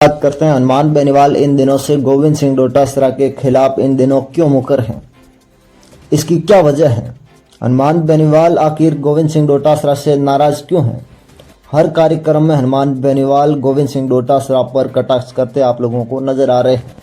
बात करते हैं हनुमान बेनीवाल इन दिनों से गोविंद सिंह डोटासरा के खिलाफ इन दिनों क्यों मुकर हैं, इसकी क्या वजह है। हनुमान बेनीवाल आखिर गोविंद सिंह डोटासरा से नाराज क्यों हैं। हर कार्यक्रम में हनुमान बेनीवाल गोविंद सिंह डोटासरा पर कटाक्ष करते आप लोगों को नजर आ रहे हैं।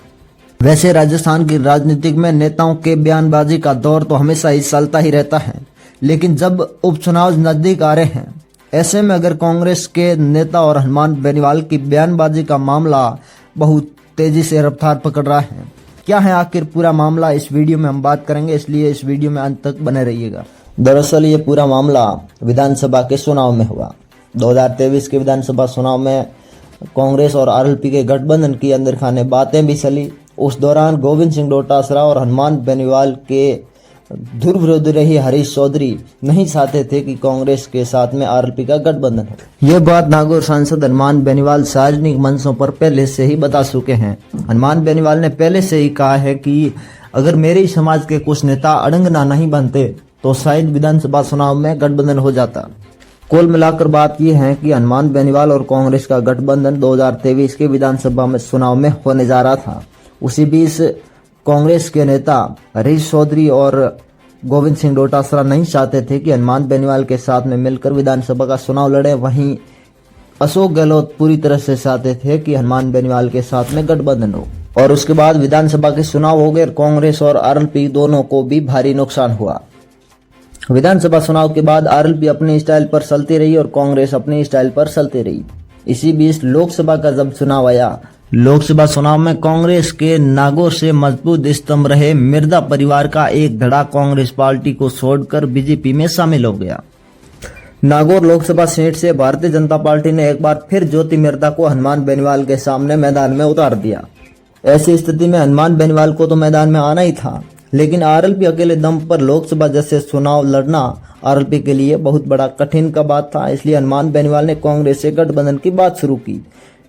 वैसे राजस्थान की राजनीति में नेताओं के बयानबाजी का दौर तो हमेशा ही चलता ही रहता है, लेकिन जब उपचुनाव नजदीक आ रहे हैं ऐसे में अगर कांग्रेस के नेता और हनुमान बेनीवाल की बयानबाजी का मामला बहुत तेजी से रफ्तार पकड़ रहा है। क्या है आखिर पूरा मामला, इस वीडियो में हम बात करेंगे, इसलिए इस वीडियो में अंत तक बने रहिएगा। दरअसल ये पूरा मामला विधानसभा के चुनाव में हुआ। 2023 के विधानसभा चुनाव में कांग्रेस और आरएलपी के गठबंधन की अंदर खाने बातें भी चली। उस दौरान गोविंद सिंह डोटासरा और हनुमान बेनीवाल के ध्रुव विरोधी रही हरीश चौधरी नहीं चाहते थे कि कांग्रेस के साथ में आरएलपी का गठबंधन हो। ये बात नागौर सांसद हनुमान बेनीवाल सार्वजनिक मंचों पर पहले से ही बता चुके हैं। हनुमान बेनीवाल ने पहले से ही कहा है कि अगर मेरे ही समाज के कुछ नेता अड़ंगना नहीं बनते तो शायद विधानसभा चुनाव में गठबंधन हो जाता। कुल मिलाकर बात यह है कि हनुमान बेनीवाल और कांग्रेस का गठबंधन 2023 के विधानसभा में चुनाव में होने जा रहा था। उसी बीच कांग्रेस के नेता हरीश चौधरी और गोविंद सिंह डोटासरा नहीं चाहते थे कि हनुमान बेनीवाल के साथ में मिलकर विधानसभा का चुनाव लड़े। वहीं अशोक गहलोत पूरी तरह से चाहते थे कि हनुमान बेनीवाल के साथ में गठबंधन हो। और उसके बाद विधानसभा के चुनाव हो गए। कांग्रेस और आरएलपी दोनों को भी भारी नुकसान हुआ। विधानसभा चुनाव के बाद आरएलपी अपने स्टाइल पर चलती रही और कांग्रेस अपने स्टाइल पर चलती रही। इसी बीच लोकसभा का जब चुनाव आया, लोकसभा चुनाव में कांग्रेस के नागौर से मजबूत स्तंभ रहे मिर्जा परिवार का एक धड़ा कांग्रेस पार्टी को छोड़कर बीजेपी में शामिल हो गया। नागौर लोकसभा सीट से भारतीय जनता पार्टी ने एक बार फिर ज्योति मिर्जा को हनुमान बेनीवाल के सामने मैदान में उतार दिया। ऐसी स्थिति में हनुमान बेनीवाल को तो मैदान में आना ही था, लेकिन आरएलपी अकेले दम पर लोकसभा जैसे चुनाव लड़ना आरएलपी के लिए बहुत बड़ा कठिन का बात था। इसलिए हनुमान बेनीवाल ने कांग्रेस से गठबंधन की बात शुरू की,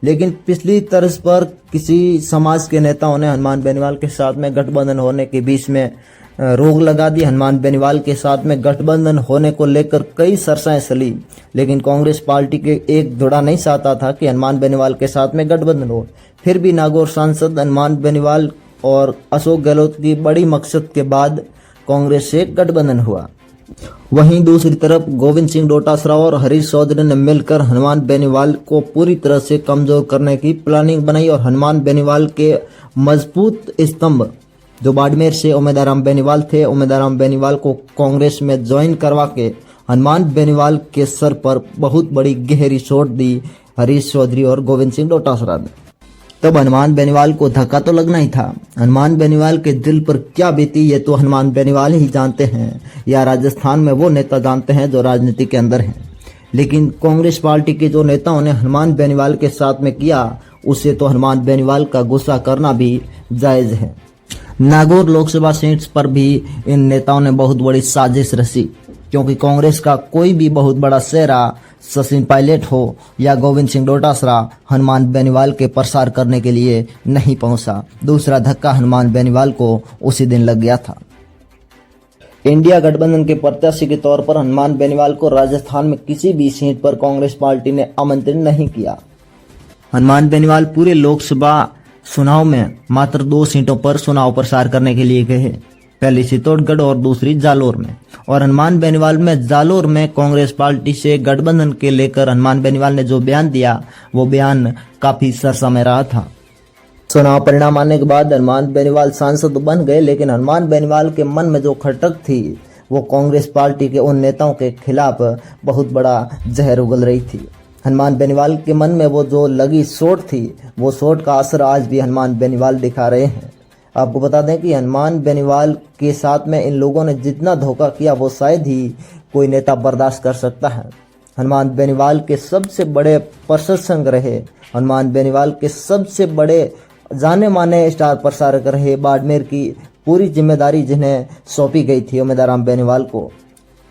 लेकिन पिछली तर्ज पर किसी समाज के नेताओं ने हनुमान बेनीवाल के साथ में गठबंधन होने के बीच में रोक लगा दी। हनुमान बेनीवाल के साथ में गठबंधन होने को लेकर कई चर्चाएं चली, लेकिन कांग्रेस पार्टी के एक धड़ा नहीं चाहता था कि हनुमान बेनीवाल के साथ में गठबंधन हो। फिर भी नागौर सांसद हनुमान बेनीवाल और अशोक गहलोत की बड़ी मकसद के बाद कांग्रेस से गठबंधन हुआ। वहीं दूसरी तरफ गोविंद सिंह डोटासरा और हरीश चौधरी ने मिलकर हनुमान बेनीवाल को पूरी तरह से कमजोर करने की प्लानिंग बनाई और हनुमान बेनीवाल के मजबूत स्तंभ जो बाड़मेर से उमेदवार बेनीवाल थे, उमेदवार बेनीवाल को कांग्रेस में ज्वाइन करवा के हनुमान बेनीवाल के सर पर बहुत बड़ी गहरी चोट दी हरीश चौधरी और गोविंद सिंह डोटासरा ने। तब हनुमान बेनीवाल को धक्का तो लगना ही था। हनुमान बेनीवाल के दिल पर क्या बीती ये तो हनुमान बेनीवाल ही जानते हैं, या राजस्थान में वो नेता जानते हैं जो राजनीति के अंदर हैं। लेकिन कांग्रेस पार्टी के जो नेताओं ने हनुमान बेनीवाल के साथ में किया, उससे तो हनुमान बेनीवाल का गुस्सा करना भी जायज है। नागौर लोकसभा सीट पर भी इन नेताओं ने बहुत बड़ी साजिश रची, क्योंकि कांग्रेस का कोई भी बहुत बड़ा चेहरा सचिन पायलट हो या गोविंद सिंह डोटासरा हनुमान बेनीवाल के प्रसार करने के लिए नहीं पहुंचा। दूसरा धक्का हनुमान बेनीवाल को उसी दिन लग गया था। इंडिया गठबंधन के प्रत्याशी के तौर पर हनुमान बेनीवाल को राजस्थान में किसी भी सीट पर कांग्रेस पार्टी ने आमंत्रित नहीं किया। हनुमान बेनीवाल पूरे लोकसभा चुनाव में मात्र 2 सीटों पर चुनाव प्रसार करने के लिए गए, पहली चित्तौड़गढ़ और दूसरी जालोर में। और हनुमान बेनीवाल में जालोर में कांग्रेस पार्टी से गठबंधन के लेकर हनुमान बेनीवाल ने जो बयान दिया, वो बयान काफी चर्चा में रहा था। चुनाव परिणाम आने के बाद हनुमान बेनीवाल सांसद बन गए, लेकिन हनुमान बेनीवाल के मन में जो खटक थी वो कांग्रेस पार्टी के उन नेताओं के खिलाफ बहुत बड़ा जहर उगल रही थी। हनुमान बेनीवाल के मन में वो जो लगी चोट थी, वो चोट का असर आज भी हनुमान बेनीवाल दिखा रहे हैं। आपको बता दें कि हनुमान बेनीवाल के साथ में इन लोगों ने जितना धोखा किया वो शायद ही कोई नेता बर्दाश्त कर सकता है। हनुमान बेनीवाल के सबसे बड़े प्रशंसक रहे, हनुमान बेनीवाल के सबसे बड़े जाने माने स्टार प्रसारक रहे। बाड़मेर की पूरी जिम्मेदारी जिन्हें सौंपी गई थी उमेदवार बेनीवाल को,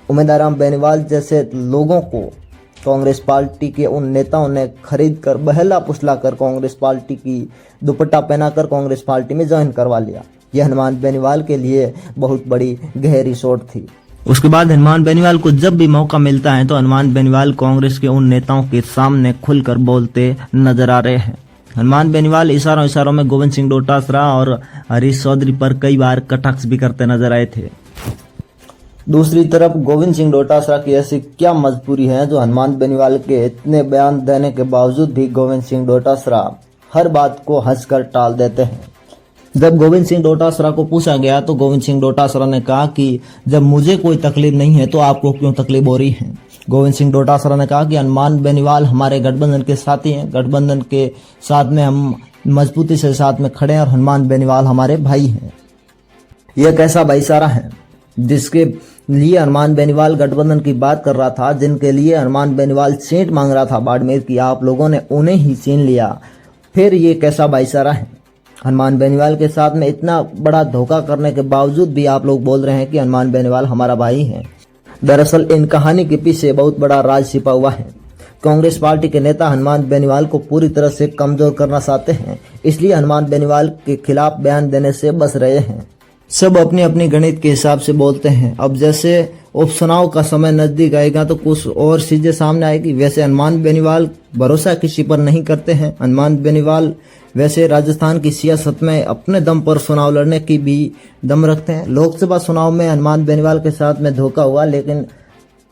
उमेदवार बेनीवाल जैसे लोगों को कांग्रेस पार्टी के उन नेताओं ने खरीद कर बहला फुसला कर कांग्रेस पार्टी की दुपट्टा पहनाकर कांग्रेस पार्टी में ज्वाइन करवा लिया। यह हनुमान बेनीवाल के लिए बहुत बड़ी गहरी चोट थी। उसके बाद हनुमान बेनीवाल को जब भी मौका मिलता है तो हनुमान बेनीवाल कांग्रेस के उन नेताओं के सामने खुलकर बोलते नजर आ रहे हैं। हनुमान बेनीवाल इशारों में गोविंद सिंह डोटासरा और हरीश चौधरी पर कई बार कटाक्ष भी करते नजर आए थे। दूसरी तरफ गोविंद सिंह डोटासरा की ऐसी क्या मजबूरी है जो हनुमान बेनीवाल के इतने बयान देने के बावजूद भी गोविंद सिंह डोटासरा हर बात को हंसकर टाल देते हैं। जब गोविंद सिंह डोटासरा को पूछा गया तो गोविंद सिंह डोटासरा ने कहा कि जब मुझे कोई तकलीफ नहीं है तो आपको क्यों तकलीफ हो रही है। गोविंद सिंह डोटासरा ने कहा कि हनुमान बेनीवाल हमारे गठबंधन के साथी हैं, गठबंधन के साथ में हम मजबूती से साथ में खड़े हैं और हनुमान बेनीवाल हमारे भाई हैं। यह कैसा भाईचारा है जिसके लिए हनुमान बेनीवाल गठबंधन की बात कर रहा था, जिनके लिए हनुमान बेनीवाल सीट मांग रहा था बाड़मेर की, आप लोगों ने उन्हें ही छीन लिया। फिर ये कैसा भाईचारा है। हनुमान बेनीवाल के साथ में इतना बड़ा धोखा करने के बावजूद भी आप लोग बोल रहे हैं कि हनुमान बेनीवाल हमारा भाई है। दरअसल इन कहानी के पीछे बहुत बड़ा राज छिपा हुआ है। कांग्रेस पार्टी के नेता हनुमान बेनीवाल को पूरी तरह से कमजोर करना चाहते हैं, इसलिए हनुमान बेनीवाल के खिलाफ बयान देने से बच रहे हैं। सब अपनी अपनी गणित के हिसाब से बोलते हैं। अब जैसे उपचुनाव का समय नजदीक आएगा तो कुछ और चीजें सामने आएगी। वैसे हनुमान बेनीवाल भरोसा किसी पर नहीं करते हैं। हनुमान बेनीवाल वैसे राजस्थान की सियासत में अपने दम पर चुनाव लड़ने की भी दम रखते हैं। लोकसभा चुनाव में हनुमान बेनीवाल के साथ में धोखा हुआ, लेकिन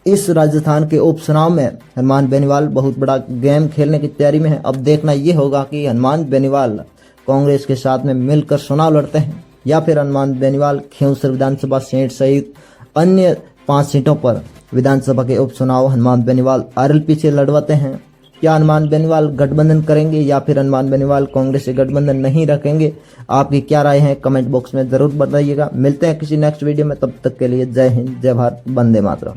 इस राजस्थान के उपचुनाव में हनुमान बेनीवाल बहुत बड़ा गेम खेलने की तैयारी में है। अब देखना यह होगा कि हनुमान बेनीवाल कांग्रेस के साथ में मिलकर चुनाव लड़ते हैं या फिर हनुमान बेनीवाल खींवसर विधानसभा सीट सहित अन्य 5 सीटों पर विधानसभा के उपचुनाव हनुमान बेनीवाल आरएलपी से लड़वाते हैं। क्या हनुमान बेनीवाल गठबंधन करेंगे या फिर हनुमान बेनीवाल कांग्रेस से गठबंधन नहीं रखेंगे? आपकी क्या राय है कमेंट बॉक्स में जरूर बताइएगा। मिलते हैं किसी नेक्स्ट वीडियो में, तब तक के लिए जय हिंद, जय भारत, वंदे मातरम।